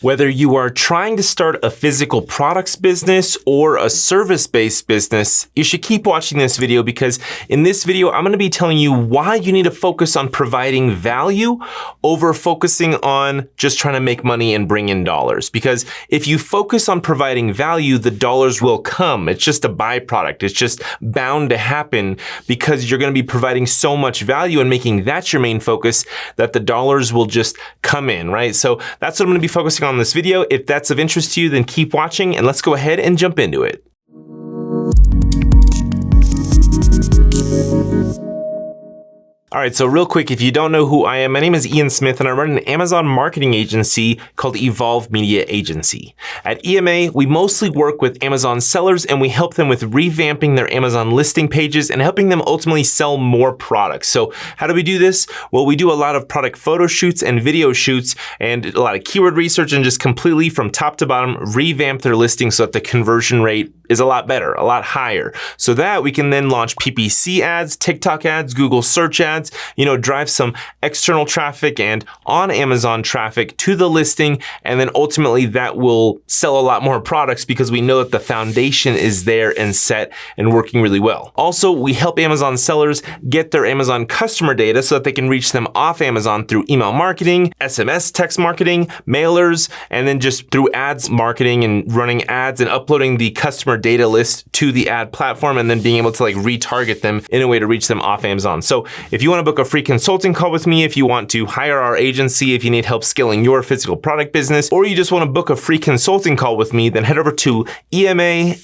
Whether you are trying to start a physical products business or a service-based business, you should keep watching this video because in this video, I'm going to be telling you why you need to focus on providing value over focusing on just trying to make money and bring in dollars. Because if you focus on providing value, the dollars will come. It's just a byproduct. It's just bound to happen because you're going to be providing so much value and making that your main focus that the dollars will just come in, right? So that's what I'm going to be focusing on in this video. If that's of interest to you, then keep watching and let's go ahead and jump into it. All right, so real quick, if you don't know who I am, my name is Ian Smith and I run an Amazon marketing agency called Evolve Media Agency. At EMA, we mostly work with Amazon sellers and we help them with revamping their Amazon listing pages and helping them ultimately sell more products. So how do we do this? Well, we do a lot of product photo shoots and video shoots and a lot of keyword research and just completely from top to bottom revamp their listing so that the conversion rate is a lot better, a lot higher. So that we can then launch PPC ads, TikTok ads, Google search ads, drive some external traffic and on Amazon traffic to the listing. And then ultimately that will sell a lot more products because we know that the foundation is there and set and working really well. Also, we help Amazon sellers get their Amazon customer data so that they can reach them off Amazon through email marketing, SMS text marketing, mailers, and then just through ads marketing and running ads and uploading the customer data list to the ad platform and then being able to retarget them in a way to reach them off Amazon. So if you want to book a free consulting call with me, if you want to hire our agency, if you need help scaling your physical product business, or you just want to book a free consulting call with me, then head over to emaamz.com.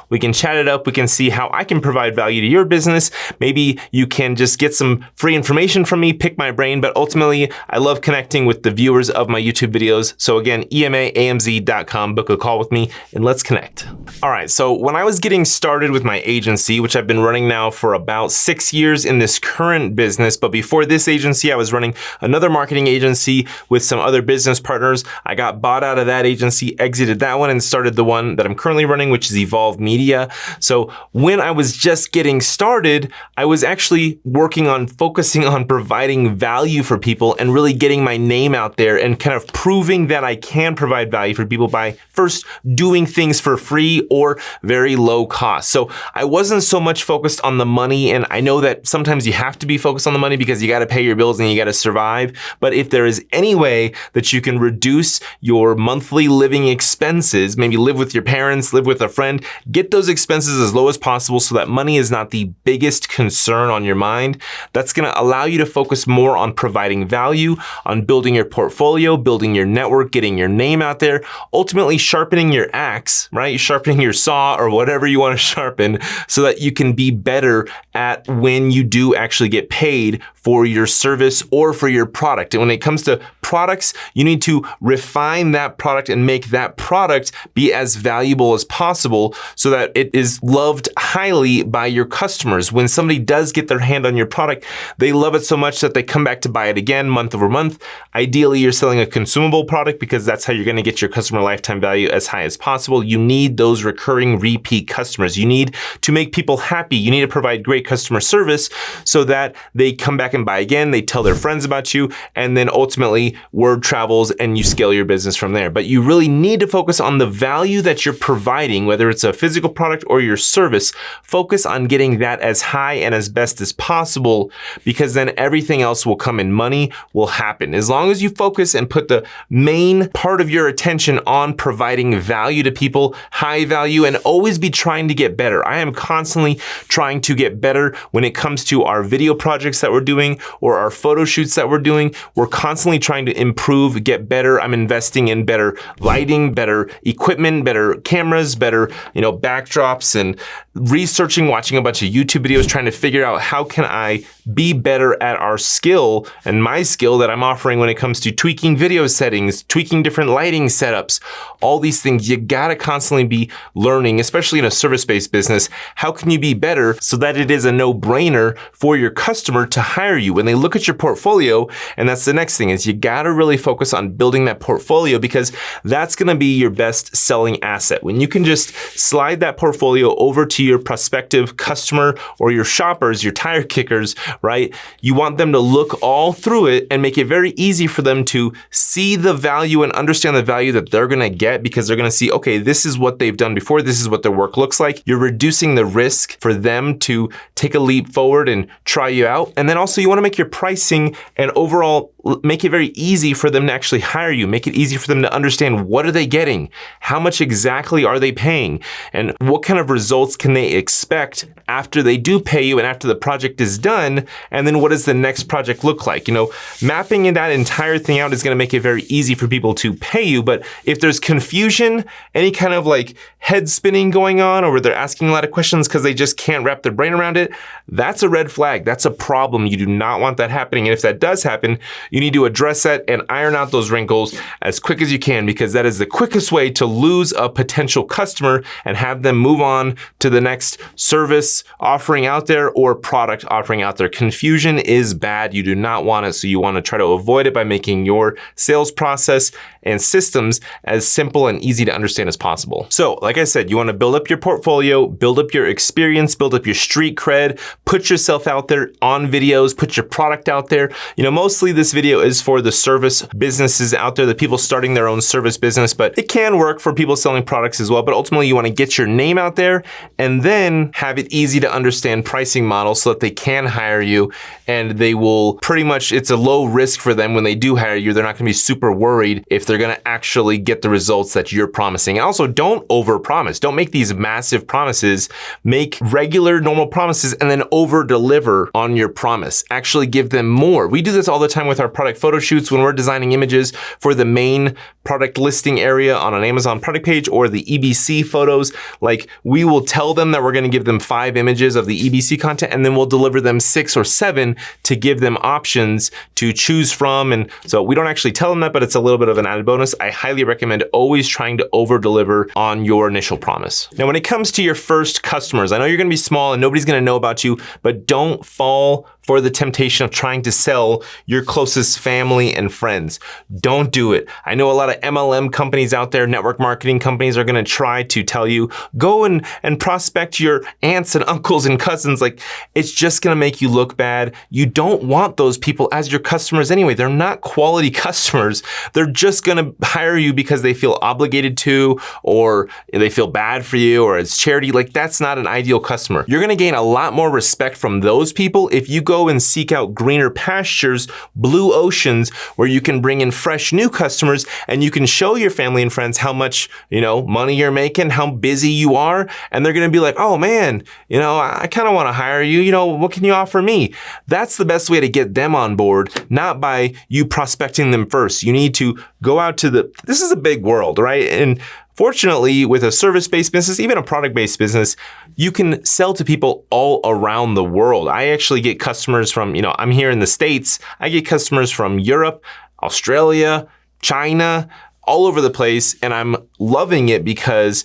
We can chat it up. We can see how I can provide value to your business. Maybe you can just get some free information from me, pick my brain, but ultimately I love connecting with the viewers of my YouTube videos. So again, emaamz.com, book a call with me and let's connect. All right. So when I was getting started with my agency, which I've been running now for about 6 years in this current business, but before this agency, I was running another marketing agency with some other business partners. I got bought out of that agency, exited that one and started the one that I'm currently running, which is Evolve Media. So when I was just getting started, I was actually working on focusing on providing value for people and really getting my name out there and kind of proving that I can provide value for people by first doing things for free or very low cost. So I wasn't so much focused on the money, and I know that sometimes you have to be focused on the money because you got to pay your bills and you got to survive. But if there is any way that you can reduce your monthly living expenses, maybe live with your parents, live with a friend, get those expenses as low as possible so that money is not the biggest concern on your mind, that's going to allow you to focus more on providing value, on building your portfolio, building your network, getting your name out there, ultimately sharpening your axe, right? Sharpening your saw or whatever you want to sharpen so that you can be better at when you do actually get paid for your service or for your product. And when it comes to products, you need to refine that product and make that product be as valuable as possible so that it is loved highly by your customers. When somebody does get their hand on your product, they love it so much that they come back to buy it again month over month. Ideally, you're selling a consumable product because that's how you're going to get your customer lifetime value as high as possible. You need those recurring repeat customers. You need to make people happy. You need to provide great customer service so that they come back and buy again, they tell their friends about you, and then ultimately word travels and you scale your business from there. But you really need to focus on the value that you're providing, whether it's a physical product or your service. Focus on getting that as high and as best as possible because then everything else will come in. Money will happen. As long as you focus and put the main part of your attention on providing value to people, high value, and always be trying to get better. I am constantly trying to get better when it comes to our video projects that we're doing or our photo shoots that we're doing. We're constantly trying to improve, get better. I'm investing in better lighting, better equipment, better cameras, better, backdrops, and researching, watching a bunch of YouTube videos, trying to figure out how can I be better at our skill and my skill that I'm offering when it comes to tweaking video settings, tweaking different lighting setups, all these things. You gotta constantly be learning, especially in a service-based business. How can you be better so that it is a no-brainer no-brainer for your customer to hire you when they look at your portfolio. And that's the next thing, is you gotta really focus on building that portfolio, because that's gonna be your best selling asset. When you can just slide that portfolio over to your prospective customer or your shoppers, your tire kickers, right? You want them to look all through it and make it very easy for them to see the value and understand the value that they're gonna get, because they're gonna see, okay, this is what they've done before, this is what their work looks like. You're reducing the risk for them to take a leap forward and try you out. And then also you wanna make your pricing and overall make it very easy for them to actually hire you. Make it easy for them to understand, what are they getting? How much exactly are they paying? And what kind of results can they expect after they do pay you and after the project is done? And then what does the next project look like? You know, mapping that entire thing out is gonna make it very easy for people to pay you. But if there's confusion, any kind of like head spinning going on, or they're asking a lot of questions because they just can't wrap their brain around it, that's a red flag. That's a problem. You do not want that happening. And if that does happen, you need to address that and iron out those wrinkles as quick as you can, because that is the quickest way to lose a potential customer and have them move on to the next service offering out there or product offering out there. Confusion is bad. You do not want it. So you want to try to avoid it by making your sales process and systems as simple and easy to understand as possible. So like I said, you want to build up your portfolio, build up your experience, build up your street cred, put yourself out there on videos, put your product out there. You know, mostly this video is for the service businesses out there, the people starting their own service business, but it can work for people selling products as well. But ultimately you want to get your name out there and then have it easy to understand pricing models so that they can hire you, and they will pretty much, it's a low risk for them when they do hire you. They're not going to be super worried if they're going to actually get the results that you're promising. And also, don't over promise. Don't make these massive promises. Make regular normal promises and then over deliver on your promise. Actually give them more. We do this all the time with our product photo shoots when we're designing images for the main product listing area on an Amazon product page or the EBC photos. Like, we will tell them that we're going to give them 5 images of the EBC content, and then we'll deliver them 6 or 7 to give them options to choose from. And so we don't actually tell them that, but it's a little bit of an added bonus. I highly recommend always trying to over deliver on your initial promise. Now, when it comes to your first customers, I know you're going to be small and nobody's going to know about you, but don't fall for the temptation of trying to sell your closest family and friends. Don't do it. I know a lot of MLM companies out there, network marketing companies, are gonna try to tell you, go and prospect your aunts and uncles and cousins. Like, it's just gonna make you look bad. You don't want those people as your customers anyway. They're not quality customers. They're just gonna hire you because they feel obligated to, or they feel bad for you, or it's charity. Like, that's not an ideal customer. You're gonna gain a lot more respect from those people if you go and seek out greener pastures, blue oceans, where you can bring in fresh new customers and you can show your family and friends how much, you know, money you're making, how busy you are, and they're gonna be like, oh man, you know, I kind of want to hire you, you know, what can you offer me? That's the best way to get them on board, not by you prospecting them first. You need to go out to this is a big world, right? And fortunately, with a service-based business, even a product-based business, you can sell to people all around the world. I actually get customers from, you know, I'm here in the States, I get customers from Europe, Australia, China, all over the place, and I'm loving it because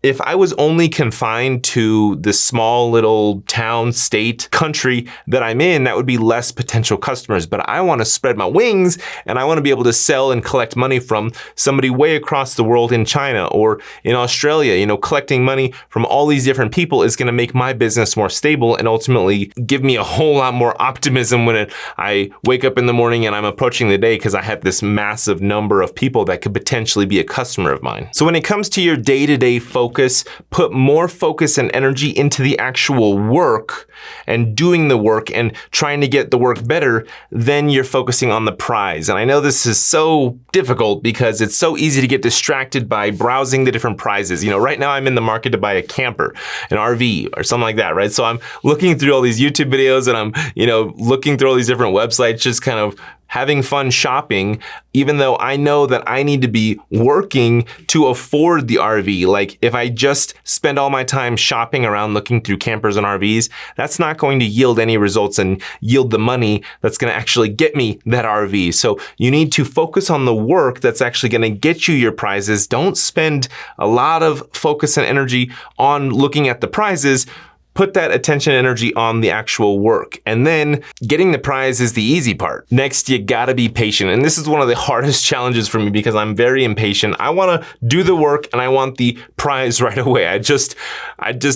if I was only confined to this small little town, state, country that I'm in, that would be less potential customers. But I want to spread my wings and I want to be able to sell and collect money from somebody way across the world in China or in Australia. You know, collecting money from all these different people is going to make my business more stable and ultimately give me a whole lot more optimism when I wake up in the morning and I'm approaching the day, because I have this massive number of people that could potentially be a customer of mine. So when it comes to your day-to-day focus, put more focus and energy into the actual work and doing the work and trying to get the work better, then you're focusing on the prize. And I know this is so difficult because it's so easy to get distracted by browsing the different prizes. You know, right now I'm in the market to buy a camper, an RV or something like that, right? So I'm looking through all these YouTube videos and I'm, you know, looking through all these different websites, just kind of having fun shopping, even though I know that I need to be working to afford the RV. Like, if I just spend all my time shopping around looking through campers and RVs, that's not going to yield any results and yield the money that's going to actually get me that RV. So you need to focus on the work that's actually going to get you your prizes. Don't spend a lot of focus and energy on looking at the prizes. put that attention and energy on the actual work. And then getting the prize is the easy part. Next, you gotta be patient. And this is one of the hardest challenges for me because I'm very impatient. I wanna do the work and I want the prize right away. I just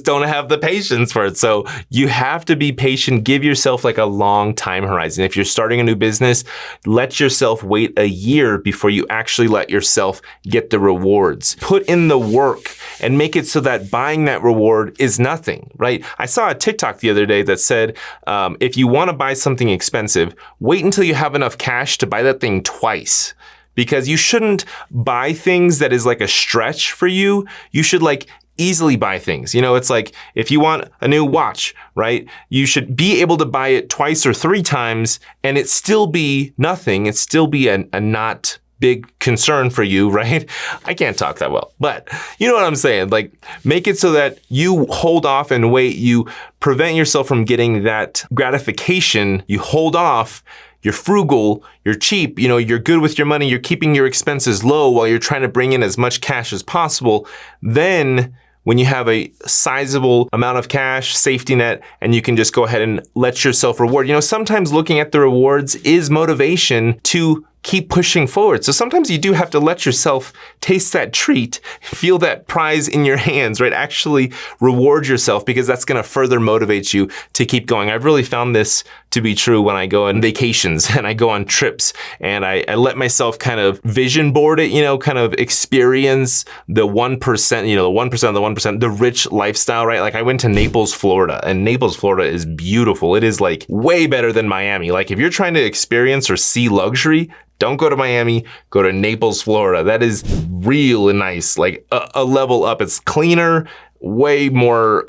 don't have the patience for it. So you have to be patient. Give yourself like a long time horizon. If you're starting a new business, let yourself wait a year before you actually let yourself get the rewards. Put in the work and make it so that buying that reward is nothing, right? I saw a TikTok the other day that said, if you want to buy something expensive, wait until you have enough cash to buy that thing twice. Because you shouldn't buy things that is like a stretch for you. You should like easily buy things. You know, it's like if you want a new watch, right? You should be able to buy it twice or 3 times and it still be nothing. It still be a not big concern for you, right? I can't talk that well, but you know what I'm saying? Like, make it so that you hold off and wait. You prevent yourself from getting that gratification. You hold off. You're frugal, you're cheap, you know, you're good with your money, you're keeping your expenses low while you're trying to bring in as much cash as possible. Then when you have a sizable amount of cash, safety net, and you can just go ahead and let yourself reward. You know, sometimes looking at the rewards is motivation to keep pushing forward. So sometimes you do have to let yourself taste that treat, feel that prize in your hands, right? Actually reward yourself because that's going to further motivate you to keep going. I've really found this to be true when I go on vacations and I go on trips and I let myself kind of vision board it, you know, kind of experience the 1%, you know, the 1% of the 1%, the rich lifestyle, right? Like I went to Naples, Florida, and Naples, Florida is beautiful. It is like way better than Miami. Like if you're trying to experience or see luxury, don't go to Miami, go to Naples, Florida. That is real nice, like a level up. It's cleaner, way more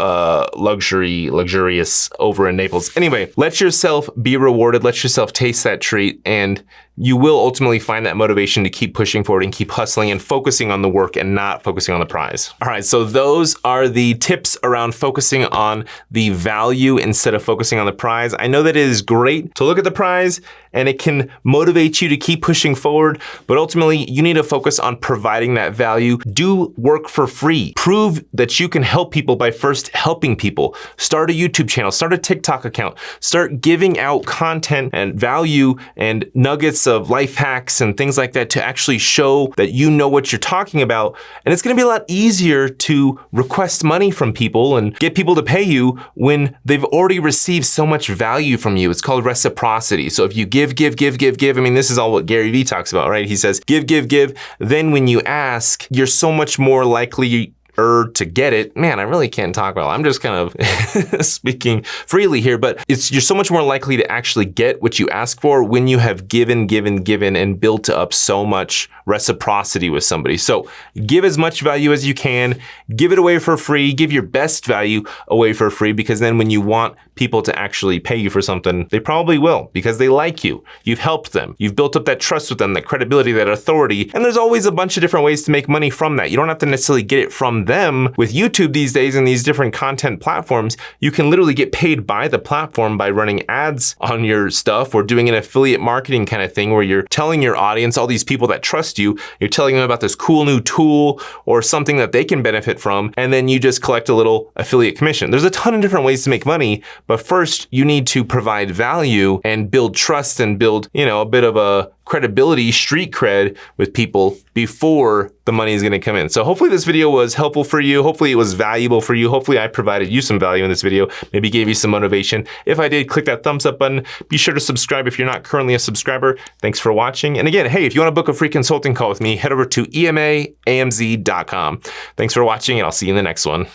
luxurious over in Naples. Anyway, let yourself be rewarded, let yourself taste that treat, and you will ultimately find that motivation to keep pushing forward and keep hustling and focusing on the work and not focusing on the prize. All right, so those are the tips around focusing on the value instead of focusing on the prize. I know that it is great to look at the prize and it can motivate you to keep pushing forward, but ultimately you need to focus on providing that value. Do work for free. Prove that you can help people by first helping people. Start a YouTube channel, start a TikTok account, start giving out content and value and nuggets of life hacks and things like that to actually show that you know what you're talking about. And it's gonna be a lot easier to request money from people and get people to pay you when they've already received so much value from you. It's called reciprocity. So if you give, I mean, this is all what Gary Vee talks about, right? He says, give. Then when you ask, you're so much more likely to get it. Man, I really can't talk about it. I'm just kind of speaking freely here, but you're so much more likely to actually get what you ask for when you have given and built up so much reciprocity with somebody. So give as much value as you can, give it away for free, give your best value away for free, because then when you want people to actually pay you for something, they probably will because they like you. You've helped them. You've built up that trust with them, that credibility, that authority. And there's always a bunch of different ways to make money from that. You don't have to necessarily get it from them. With YouTube these days and these different content platforms, you can literally get paid by the platform by running ads on your stuff or doing an affiliate marketing kind of thing where you're telling your audience, all these people that trust you, you're telling them about this cool new tool or something that they can benefit from, and then you just collect a little affiliate commission. There's a ton of different ways to make money, but first you need to provide value and build trust and build, you know, a bit of a credibility, street cred with people before the money is going to come in. So hopefully this video was helpful for you. Hopefully it was valuable for you. Hopefully I provided you some value in this video, maybe gave you some motivation. If I did, click that thumbs up button. Be sure to subscribe if you're not currently a subscriber. Thanks for watching. And again, hey, if you want to book a free consulting call with me, head over to emaamz.com. Thanks for watching and I'll see you in the next one.